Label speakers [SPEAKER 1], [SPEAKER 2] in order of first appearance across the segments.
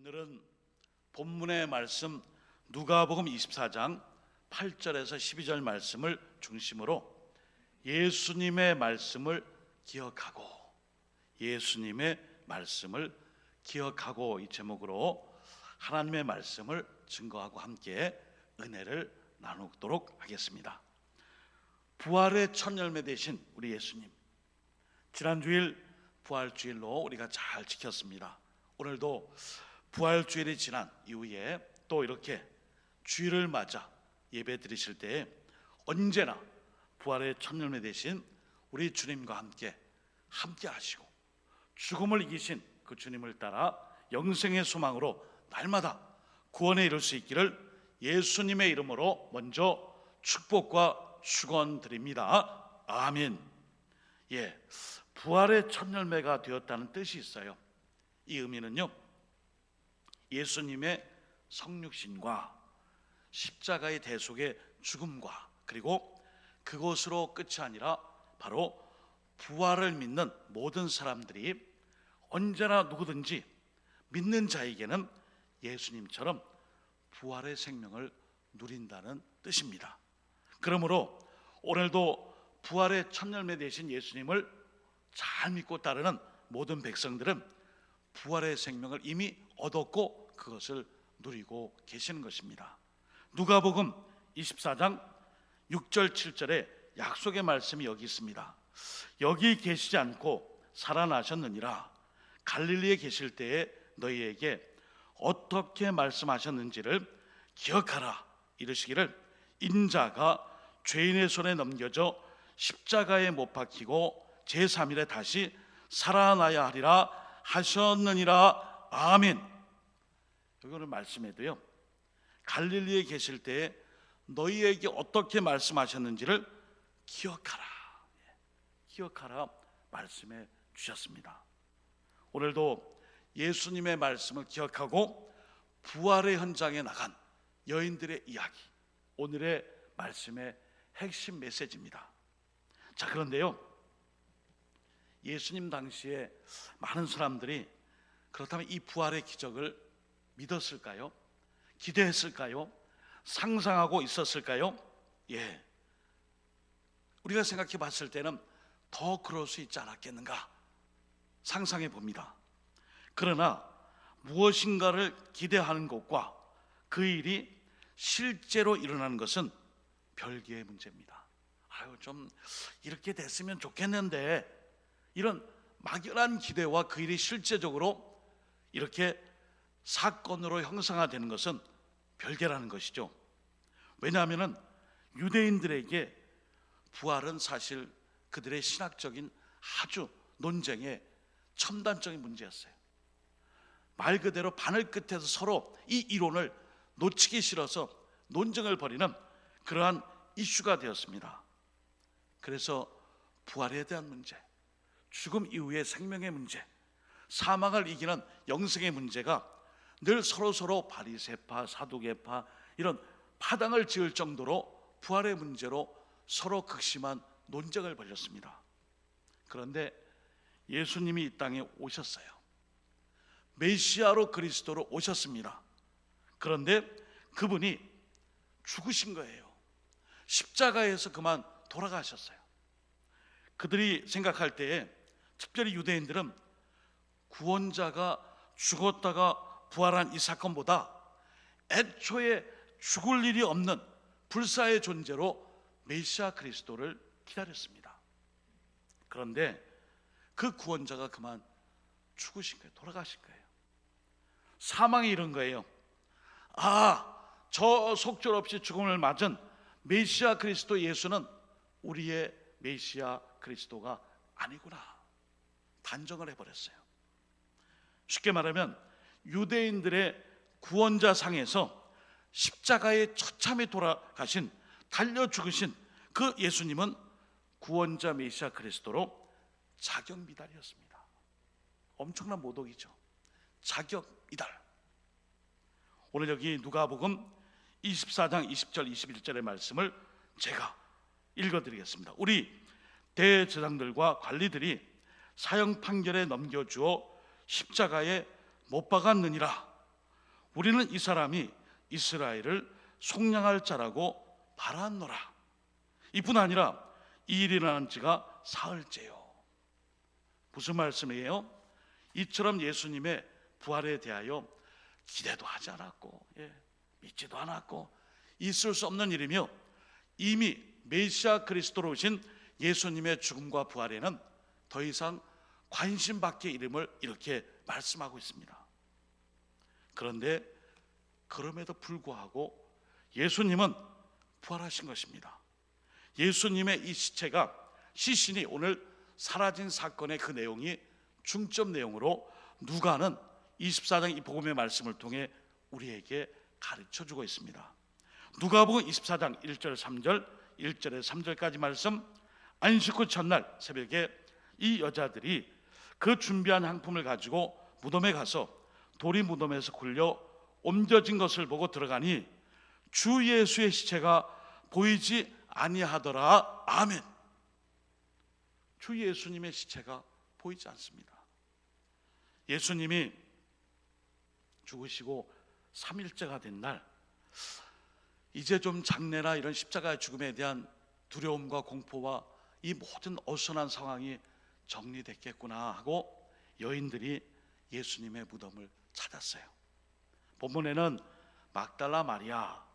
[SPEAKER 1] 오늘은 본문의 말씀 누가복음 24장 8절에서 12절 말씀을 중심으로 예수님의 말씀을 기억하고 이 제목으로 하나님의 말씀을 증거하고 함께 은혜를 나누도록 하겠습니다. 부활의 첫 열매 되신 우리 예수님, 지난주일 부활주일로 우리가 잘 지켰습니다. 오늘도 부활주일이 지난 이후에 또 이렇게 주일을 맞아 예배 드리실 때에 언제나 부활의 첫 열매 되신 우리 주님과 함께 하시고 죽음을 이기신 그 주님을 따라 영생의 소망으로 날마다 구원에 이룰 수 있기를 예수님의 이름으로 먼저 축복과 축원드립니다. 아멘. 부활의 첫 열매가 되었다는 뜻이 있어요. 이 의미는요, 예수님의 성육신과 십자가의 대속의 죽음과 그리고 그것으로 끝이 아니라 바로 부활을 믿는 모든 사람들이 언제나 누구든지 믿는 자에게는 예수님처럼 부활의 생명을 누린다는 뜻입니다. 그러므로 오늘도 부활의 첫 열매 되신 예수님을 잘 믿고 따르는 모든 백성들은 부활의 생명을 이미 얻었고 그것을 누리고 계시는 것입니다. 누가복음 24장 6절 7절에 약속의 말씀이 여기 있습니다. 여기 계시지 않고 살아나셨느니라. 갈릴리에 계실 때에 너희에게 어떻게 말씀하셨는지를 기억하라. 이르시기를 인자가 죄인의 손에 넘겨져 십자가에 못 박히고 제3일에 다시 살아나야 하리라 하셨느니라. 아멘. 이거를 말씀해도요, 갈릴리에 계실 때에 너희에게 어떻게 말씀하셨는지를 기억하라 말씀해 주셨습니다. 오늘도 예수님의 말씀을 기억하고 부활의 현장에 나간 여인들의 이야기, 오늘의 말씀의 핵심 메시지입니다. 자, 그런데요, 예수님 당시에 많은 사람들이 그렇다면 이 부활의 기적을 믿었을까요? 기대했을까요? 상상하고 있었을까요? 우리가 생각해 봤을 때는 더 그럴 수 있지 않았겠는가 상상해 봅니다. 그러나 무엇인가를 기대하는 것과 그 일이 실제로 일어나는 것은 별개의 문제입니다. 좀 이렇게 됐으면 좋겠는데, 이런 막연한 기대와 그 일이 실제적으로 이렇게 사건으로 형상화되는 것은 별개라는 것이죠. 왜냐하면 유대인들에게 부활은 사실 그들의 신학적인 아주 논쟁의 첨단적인 문제였어요. 말 그대로 바늘 끝에서 서로 이 이론을 놓치기 싫어서 논쟁을 벌이는 그러한 이슈가 되었습니다. 그래서 부활에 대한 문제, 죽음 이후의 생명의 문제, 사망을 이기는 영생의 문제가 늘 서로 바리새파, 사두개파 이런 파당을 지을 정도로 부활의 문제로 서로 극심한 논쟁을 벌였습니다. 그런데 예수님이 이 땅에 오셨어요. 메시아로 그리스도로 오셨습니다. 그런데 그분이 죽으신 거예요. 십자가에서 그만 돌아가셨어요. 그들이 생각할 때에, 특별히 유대인들은 구원자가 죽었다가 부활한 이 사건보다 애초에 죽을 일이 없는 불사의 존재로 메시아 그리스도를 기다렸습니다. 그런데 그 구원자가 그만 죽으신 거예요. 돌아가신 거예요. 사망이 이런 거예요. 저 속절없이 죽음을 맞은 메시아 그리스도 예수는 우리의 메시아 그리스도가 아니구나 단정을 해버렸어요. 쉽게 말하면 유대인들의 구원자 상에서 십자가에 처참히 돌아가신, 달려 죽으신 그 예수님은 구원자 메시아 그리스도로 자격 미달이었습니다. 엄청난 모독이죠. 자격 미달. 오늘 여기 누가복음 24장 20절 21절의 말씀을 제가 읽어드리겠습니다. 우리 대제사장들과 관리들이 사형 판결에 넘겨주어 십자가에 못 박았느니라. 우리는 이 사람이 이스라엘을 속량할 자라고 바라노라. 이뿐 아니라 이 일이 일어난 지가 사흘째요. 무슨 말씀이에요? 이처럼 예수님의 부활에 대하여 기대도 하지 않았고, 믿지도 않았고, 있을 수 없는 일이며, 이미 메시아 그리스도로 오신 예수님의 죽음과 부활에는 더 이상 관심 밖의 이름을 이렇게 말씀하고 있습니다. 그런데 그럼에도 불구하고 예수님은 부활하신 것입니다. 예수님의 이 시신이 오늘 사라진 사건의 그 내용이 중점 내용으로 누가는 24장 이 복음의 말씀을 통해 우리에게 가르쳐주고 있습니다. 누가복음 24장 1절 3절 1절에 3절까지 말씀. 안식 후 첫날 새벽에 이 여자들이 그 준비한 향품을 가지고 무덤에 가서 돌이 무덤에서 굴려 옮겨진 것을 보고 들어가니 주 예수의 시체가 보이지 아니하더라. 아멘. 주 예수님의 시체가 보이지 않습니다. 예수님이 죽으시고 3일째가 된 날, 이제 좀 장례나 이런 십자가의 죽음에 대한 두려움과 공포와 이 모든 어수선한 상황이 정리됐겠구나 하고 여인들이 예수님의 무덤을 찾았어요. 본문에는 막달라 마리아,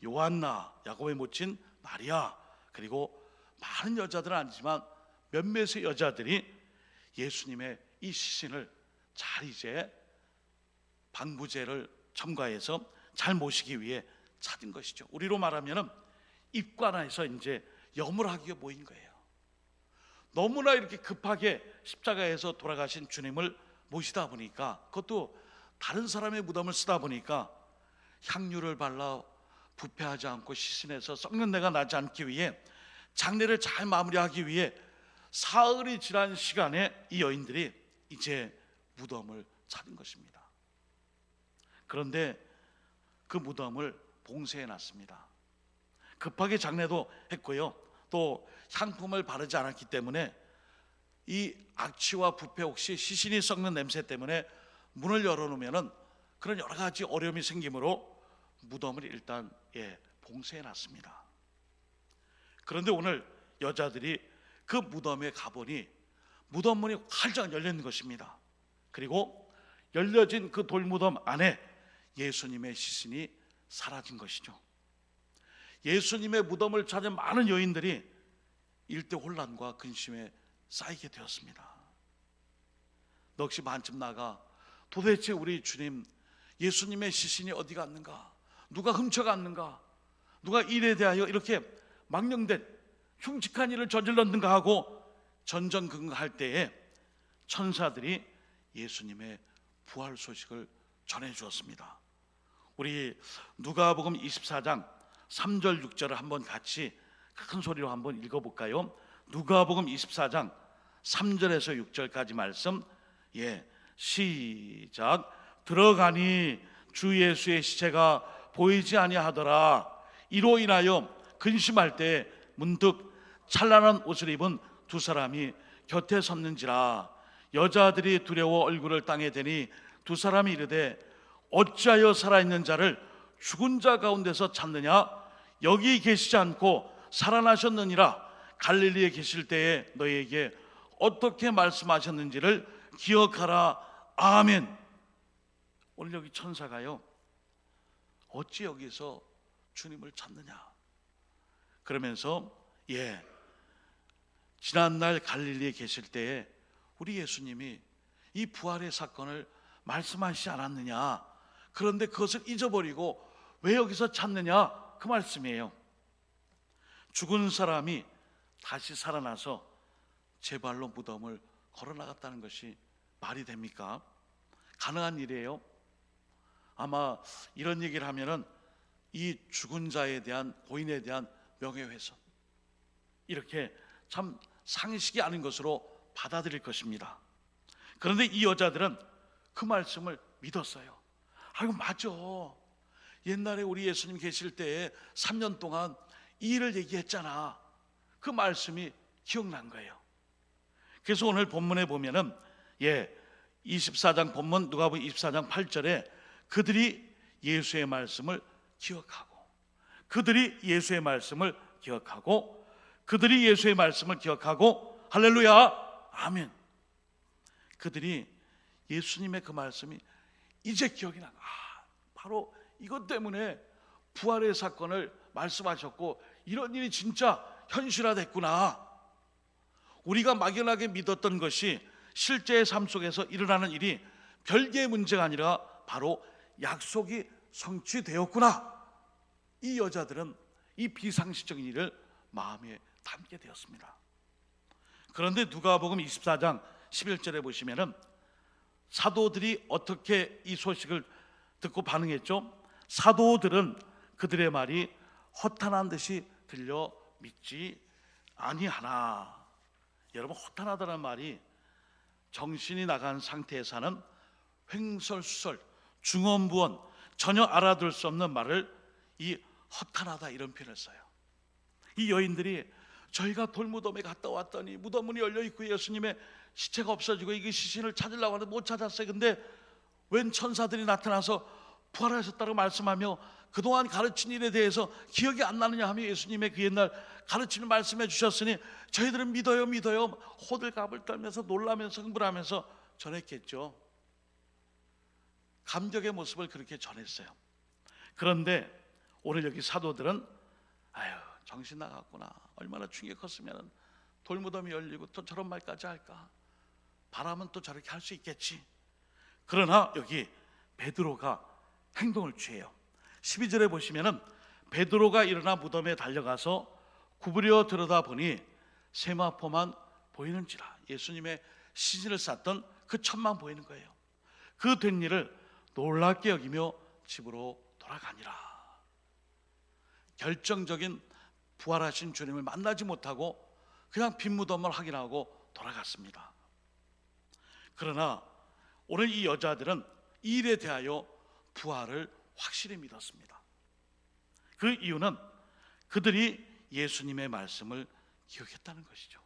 [SPEAKER 1] 요한나, 야곱의 모친 마리아, 그리고 많은 여자들은 아니지만 몇몇의 여자들이 예수님의 이 시신을 잘 이제 방부제를 첨가해서 잘 모시기 위해 찾은 것이죠. 우리로 말하면 입관해서 이제 염을하기에 모인 거예요. 너무나 이렇게 급하게 십자가에서 돌아가신 주님을 모시다 보니까, 그것도 다른 사람의 무덤을 쓰다 보니까 향유를 발라 부패하지 않고 시신에서 썩는 내가 나지 않기 위해 장례를 잘 마무리하기 위해 사흘이 지난 시간에 이 여인들이 이제 무덤을 찾은 것입니다. 그런데 그 무덤을 봉쇄해 놨습니다. 급하게 장례도 했고요, 또 향품을 바르지 않았기 때문에 이 악취와 부패, 혹시 시신이 썩는 냄새 때문에 문을 열어놓으면 그런 여러 가지 어려움이 생기므로 무덤을 일단 봉쇄해 놨습니다. 그런데 오늘 여자들이 그 무덤에 가보니 무덤 문이 활짝 열린 것입니다. 그리고 열려진 그 돌무덤 안에 예수님의 시신이 사라진 것이죠. 예수님의 무덤을 찾은 많은 여인들이 일대 혼란과 근심에 쌓이게 되었습니다. 넋이 반쯤 나가 도대체 우리 주님, 예수님의 시신이 어디 갔는가? 누가 훔쳐갔는가? 누가 일에 대하여 이렇게 망령된 흉측한 일을 저질렀는가 하고 전전긍긍할 때에 천사들이 예수님의 부활 소식을 전해주었습니다. 우리 누가복음 24장 3절 6절을 한번 같이 큰 소리로 한번 읽어볼까요? 누가복음 24장 3절에서 6절까지 말씀. 시작. 들어가니 주 예수의 시체가 보이지 아니하더라. 이로 인하여 근심할 때 문득 찬란한 옷을 입은 두 사람이 곁에 섰는지라. 여자들이 두려워 얼굴을 땅에 대니 두 사람이 이르되 어찌하여 살아있는 자를 죽은 자 가운데서 찾느냐? 여기 계시지 않고 살아나셨느니라. 갈릴리에 계실 때에 너희에게 어떻게 말씀하셨는지를 기억하라. 아멘. 오늘 여기 천사가요, 어찌 여기서 주님을 찾느냐 그러면서 지난날 갈릴리에 계실 때에 우리 예수님이 이 부활의 사건을 말씀하시지 않았느냐, 그런데 그것을 잊어버리고 왜 여기서 찾느냐, 그 말씀이에요. 죽은 사람이 다시 살아나서 제 발로 무덤을 걸어나갔다는 것이 말이 됩니까? 가능한 일이에요? 아마 이런 얘기를 하면은 이 죽은 자에 대한, 고인에 대한 명예훼손, 이렇게 참 상식이 아닌 것으로 받아들일 것입니다. 그런데 이 여자들은 그 말씀을 믿었어요. 아이고 맞아, 옛날에 우리 예수님 계실 때에 3년 동안 이 일을 얘기했잖아. 그 말씀이 기억난 거예요. 그래서 오늘 본문에 보면은 24장 본문 누가복음 24장 8절에 그들이 예수의 말씀을 기억하고, 그들이 예수의 말씀을 기억하고, 그들이 예수의 말씀을 기억하고, 할렐루야, 아멘. 그들이 예수님의 그 말씀이 이제 기억이 나. 바로 이것 때문에 부활의 사건을 말씀하셨고 이런 일이 진짜 현실화됐구나. 우리가 막연하게 믿었던 것이 실제의 삶 속에서 일어나는 일이 별개의 문제가 아니라 바로 약속이 성취되었구나. 이 여자들은 이 비상식적인 일을 마음에 담게 되었습니다. 그런데 누가복음 24장 11절에 보시면은 사도들이 어떻게 이 소식을 듣고 반응했죠? 사도들은 그들의 말이 허탄한 듯이 들려 믿지 아니하나. 여러분, 허탄하다는 말이 정신이 나간 상태에서 하는 횡설수설, 중언부언, 전혀 알아들 수 없는 말을 이 허탄하다 이런 표현을 써요. 이 여인들이 저희가 돌무덤에 갔다 왔더니 무덤 문이 열려 있고 예수님의 시체가 없어지고 이게 시신을 찾으려고 하는데 못 찾았어요. 근데 웬 천사들이 나타나서 부활하셨다고 말씀하며 그동안 가르친 일에 대해서 기억이 안 나느냐 하며 예수님의 그 옛날 가르치는 말씀해 주셨으니 저희들은 믿어요 믿어요 호들갑을 떨면서 놀라면서 흥분하면서 전했겠죠. 감격의 모습을 그렇게 전했어요. 그런데 오늘 여기 사도들은 아유 정신 나갔구나, 얼마나 충격이 컸으면 돌무덤이 열리고 또 저런 말까지 할까, 바람은 또 저렇게 할 수 있겠지. 그러나 여기 베드로가 행동을 취해요. 12절에 보시면은 베드로가 일어나 무덤에 달려가서 구부려 들여다보니 세마포만 보이는지라. 예수님의 시신을 쌌던 그 천만 보이는 거예요. 그 된 일을 놀랍게 여기며 집으로 돌아가니라. 결정적인 부활하신 주님을 만나지 못하고 그냥 빈 무덤을 확인하고 돌아갔습니다. 그러나 오늘 이 여자들은 이 일에 대하여 부활을 확실히 믿었습니다. 그 이유는 그들이 예수님의 말씀을 기억했다는 것이죠.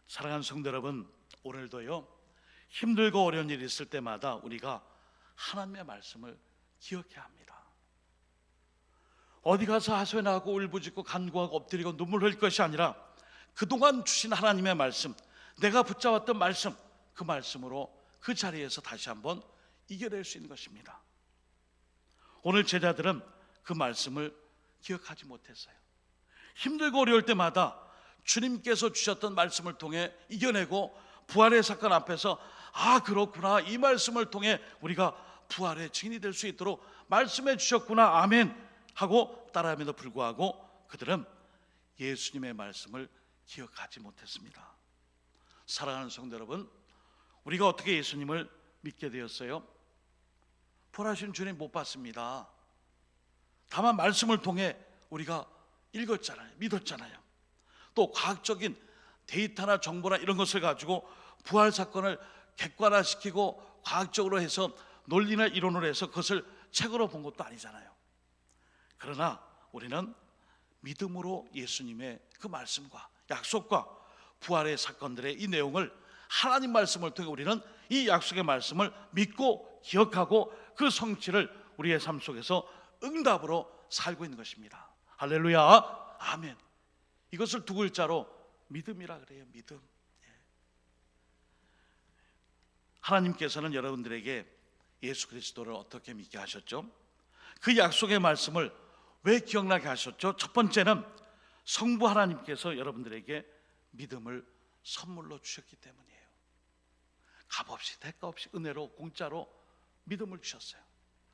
[SPEAKER 1] 사랑하는 성도 여러분, 오늘도요 힘들고 어려운 일이 있을 때마다 우리가 하나님의 말씀을 기억해야 합니다. 어디 가서 하소연하고 울부짖고 간구하고 엎드리고 눈물 흘릴 것이 아니라 그동안 주신 하나님의 말씀, 내가 붙잡았던 말씀, 그 말씀으로 그 자리에서 다시 한번 이겨낼 수 있는 것입니다. 오늘 제자들은 그 말씀을 기억하지 못했어요. 힘들고 어려울 때마다 주님께서 주셨던 말씀을 통해 이겨내고 부활의 사건 앞에서 아 그렇구나, 이 말씀을 통해 우리가 부활의 증인이 될 수 있도록 말씀해 주셨구나, 아멘 하고 따라함에도 불구하고 그들은 예수님의 말씀을 기억하지 못했습니다. 사랑하는 성도 여러분, 우리가 어떻게 예수님을 믿게 되었어요? 부활하신 주님 못 봤습니다. 다만 말씀을 통해 우리가 읽었잖아요, 믿었잖아요. 또 과학적인 데이터나 정보나 이런 것을 가지고 부활 사건을 객관화시키고 과학적으로 해서 논리나 이론으로 해서 그것을 책으로 본 것도 아니잖아요. 그러나 우리는 믿음으로 예수님의 그 말씀과 약속과 부활의 사건들의 이 내용을 하나님 말씀을 통해 우리는 이 약속의 말씀을 믿고 기억하고 그 성취를 우리의 삶 속에서 응답으로 살고 있는 것입니다. 할렐루야, 아멘. 이것을 두 글자로 믿음이라 그래요. 믿음. 하나님께서는 여러분들에게 예수 그리스도를 어떻게 믿게 하셨죠? 그 약속의 말씀을 왜 기억나게 하셨죠? 첫 번째는 성부 하나님께서 여러분들에게 믿음을 선물로 주셨기 때문이에요. 값없이 대가 없이 은혜로 공짜로 믿음을 주셨어요.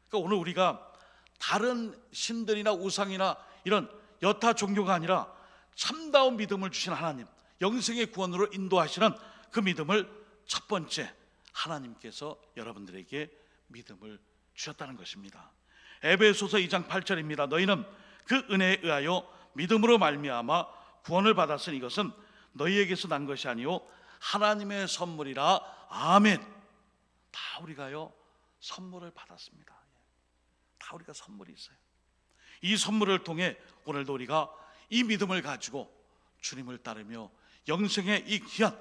[SPEAKER 1] 그러니까 오늘 우리가 다른 신들이나 우상이나 이런 여타 종교가 아니라 참다운 믿음을 주신 하나님, 영생의 구원으로 인도하시는 그 믿음을 첫 번째 하나님께서 여러분들에게 믿음을 주셨다는 것입니다. 에베소서 2장 8절입니다. 너희는 그 은혜에 의하여 믿음으로 말미암아 구원을 받았으니 이것은 너희에게서 난 것이 아니요 하나님의 선물이라. 아멘. 다 우리가요 선물을 받았습니다. 다 우리가 선물이 있어요. 이 선물을 통해 오늘도 우리가 이 믿음을 가지고 주님을 따르며 영생의 이 귀한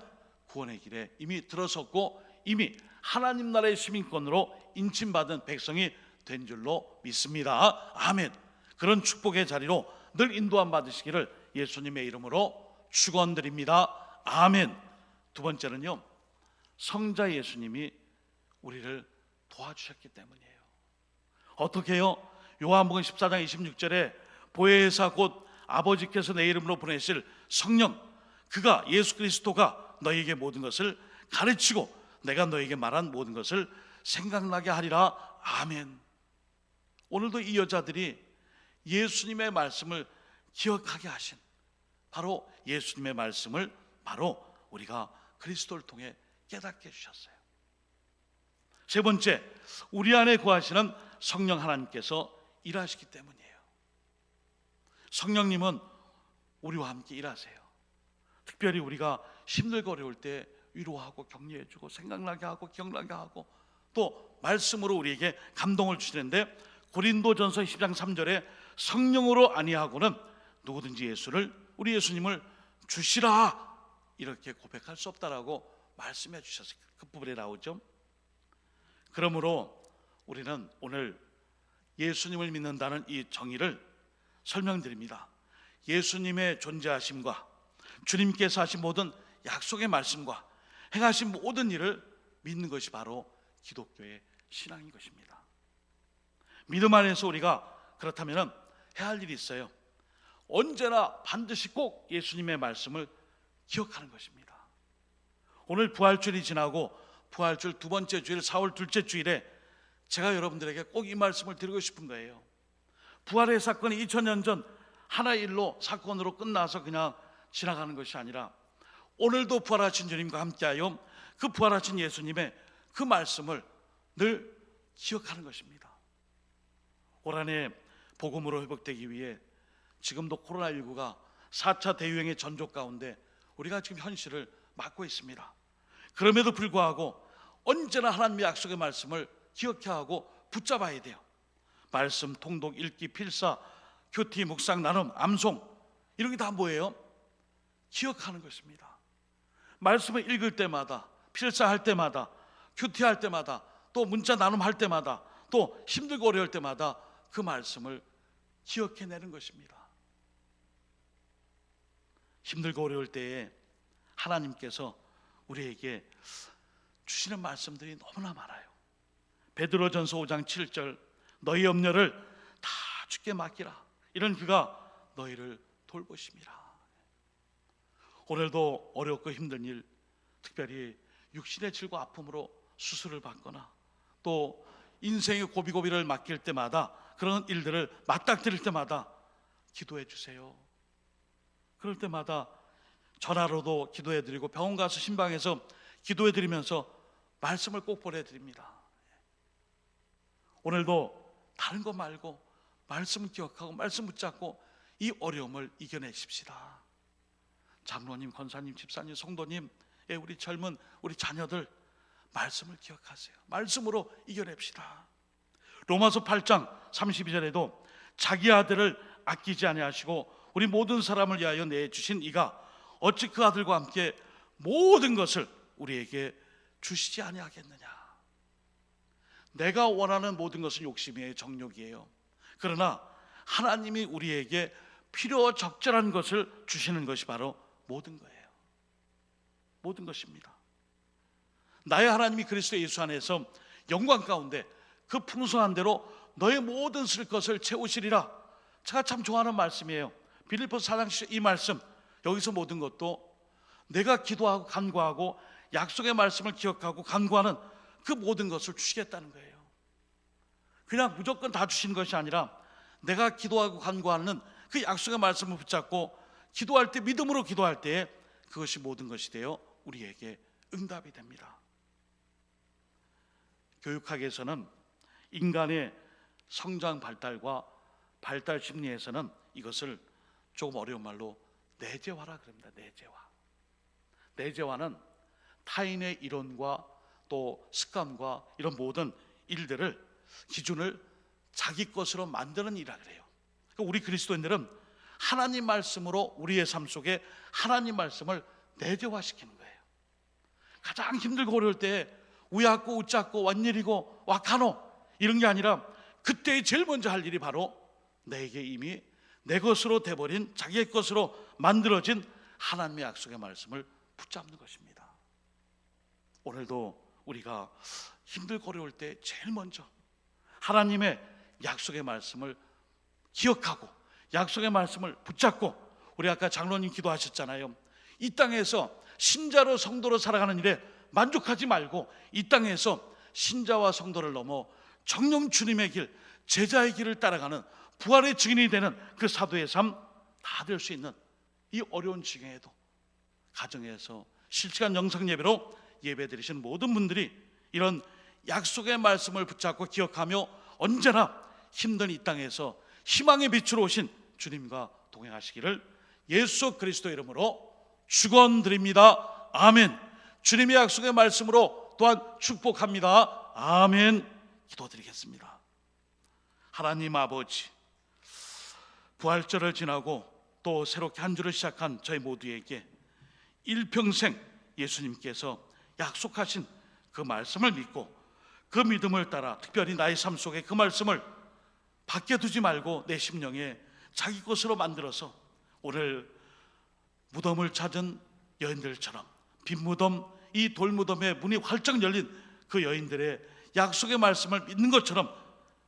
[SPEAKER 1] 구원의 길에 이미 들어섰고 이미 하나님 나라의 시민권으로 인침받은 백성이 된 줄로 믿습니다. 아멘. 그런 축복의 자리로 늘 인도함 받으시기를 예수님의 이름으로 축원드립니다. 아멘. 두 번째는요, 성자 예수님이 우리를 도와주셨기 때문이에요. 어떻게 해요? 요한복음 14장 26절에 보혜사 곧 아버지께서 내 이름으로 보내실 성령, 그가 예수 그리스도가 너에게 모든 것을 가르치고 내가 너에게 말한 모든 것을 생각나게 하리라. 아멘. 오늘도 이 여자들이 예수님의 말씀을 기억하게 하신, 바로 예수님의 말씀을 바로 우리가 그리스도를 통해 깨닫게 해주셨어요. 세 번째, 우리 안에 거하시는 성령 하나님께서 일하시기 때문이에요. 성령님은 우리와 함께 일하세요. 특별히 우리가 힘들고 어려울 때 위로하고 격려해주고 생각나게 하고 기억나게 하고 또 말씀으로 우리에게 감동을 주시는데, 고린도전서 10장 3절에 성령으로 아니하고는 누구든지 우리 예수님을 주시라 이렇게 고백할 수 없다라고 말씀해 주셨어요. 그 부분에 나오죠. 그러므로 우리는 오늘 예수님을 믿는다는 이 정의를 설명드립니다. 예수님의 존재하심과 주님께서 하신 모든 약속의 말씀과 행하신 모든 일을 믿는 것이 바로 기독교의 신앙인 것입니다. 믿음 안에서 우리가 그렇다면 해야 할 일이 있어요. 언제나 반드시 꼭 예수님의 말씀을 기억하는 것입니다. 오늘 부활주일이 지나고 부활주일 두 번째 주일 4월 둘째 주일에 제가 여러분들에게 꼭 이 말씀을 드리고 싶은 거예요. 부활의 사건이 2000년 전 하나의 일로 사건으로 끝나서 그냥 지나가는 것이 아니라 오늘도 부활하신 주님과 함께하여 그 부활하신 예수님의 그 말씀을 늘 기억하는 것입니다. 올 한해 복음으로 회복되기 위해 지금도 코로나19가 4차 대유행의 전조 가운데 우리가 지금 현실을 맞고 있습니다. 그럼에도 불구하고 언제나 하나님의 약속의 말씀을 기억해야 하고 붙잡아야 돼요. 말씀, 통독, 읽기, 필사, 큐티, 묵상, 나눔, 암송, 이런 게 다 뭐예요? 기억하는 것입니다. 말씀을 읽을 때마다, 필사할 때마다, 큐티할 때마다, 또 문자 나눔할 때마다, 또 힘들고 어려울 때마다 그 말씀을 기억해내는 것입니다. 힘들고 어려울 때에 하나님께서 우리에게 주시는 말씀들이 너무나 많아요. 베드로전서 5장 7절, 너희 염려를 다 주께 맡기라, 이런 그가 너희를 돌보심이라. 오늘도 어렵고 힘든 일, 특별히 육신의 질고 아픔으로 수술을 받거나 또 인생의 고비고비를 맡길 때마다, 그런 일들을 맞닥뜨릴 때마다 기도해 주세요. 그럴 때마다 전화로도 기도해 드리고 병원 가서 신방에서 기도해 드리면서 말씀을 꼭 보내드립니다. 오늘도 다른 거 말고 말씀 기억하고 말씀 붙잡고 이 어려움을 이겨내십시다. 장로님, 권사님, 집사님, 성도님, 우리 젊은 우리 자녀들 말씀을 기억하세요. 말씀으로 이겨냅시다. 로마서 8장 32절에도 자기 아들을 아끼지 아니하시고 우리 모든 사람을 위하여 내주신 이가 어찌 그 아들과 함께 모든 것을 우리에게 주시지 아니하겠느냐. 내가 원하는 모든 것은 욕심이에요, 정욕이에요. 그러나 하나님이 우리에게 필요 적절한 것을 주시는 것이 바로 모든 거예요. 모든 것입니다. 나의 하나님이 그리스도 예수 안에서 영광 가운데 그 풍성한 대로 너의 모든 쓸 것을 채우시리라. 제가 참 좋아하는 말씀이에요. 빌립보서 4장 이 말씀, 여기서 모든 것도 내가 기도하고 간구하고 약속의 말씀을 기억하고 간구하는 그 모든 것을 주시겠다는 거예요. 그냥 무조건 다 주시는 것이 아니라 내가 기도하고 간구하는 그 약속의 말씀을 붙잡고 기도할 때, 믿음으로 기도할 때 그것이 모든 것이 되어 우리에게 응답이 됩니다. 교육학에서는 인간의 성장 발달과 발달 심리에서는 이것을 조금 어려운 말로 내재화라 그럽니다. 내재화. 내재화는 타인의 이론과 또 습관과 이런 모든 일들을, 기준을 자기 것으로 만드는 일이라 그래요. 그러니까 우리 그리스도인들은 하나님 말씀으로 우리의 삶 속에 하나님 말씀을 내재화시키는 거예요. 가장 힘들고 어려울 때 우약고 웃작고 웬일이고 와카노 이런 게 아니라 그때 제일 먼저 할 일이 바로 내게 이미 내 것으로 돼버린, 자기의 것으로 만들어진 하나님의 약속의 말씀을 붙잡는 것입니다. 오늘도 우리가 힘들고 어려울 때 제일 먼저 하나님의 약속의 말씀을 기억하고 약속의 말씀을 붙잡고, 우리 아까 장로님 기도하셨잖아요. 이 땅에서 신자로 성도로 살아가는 일에 만족하지 말고 이 땅에서 신자와 성도를 넘어 정령 주님의 길, 제자의 길을 따라가는 부활의 증인이 되는 그 사도의 삶 다 될 수 있는 이 어려운 지경에도 가정에서 실시간 영상 예배로 예배 드리신 모든 분들이 이런 약속의 말씀을 붙잡고 기억하며 언제나 힘든 이 땅에서 희망의 빛으로 오신 주님과 동행하시기를 예수 그리스도 이름으로 축원드립니다. 아멘. 주님의 약속의 말씀으로 또한 축복합니다. 아멘. 기도드리겠습니다. 하나님 아버지, 부활절을 지나고 또 새롭게 한 주를 시작한 저희 모두에게 일평생 예수님께서 약속하신 그 말씀을 믿고 그 믿음을 따라 특별히 나의 삶 속에 그 말씀을 밖에 두지 말고 내 심령에 자기 것으로 만들어서 오늘 무덤을 찾은 여인들처럼 빈 무덤, 이 돌무덤의 문이 활짝 열린 그 여인들의 약속의 말씀을 믿는 것처럼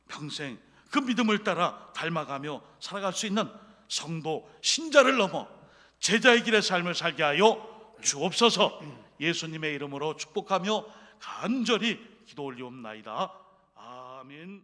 [SPEAKER 1] 평생 그 믿음을 따라 닮아가며 살아갈 수 있는 성도, 신자를 넘어 제자의 길의 삶을 살게 하여 주옵소서. 예수님의 이름으로 축복하며 간절히 기도 올리옵나이다. 아멘.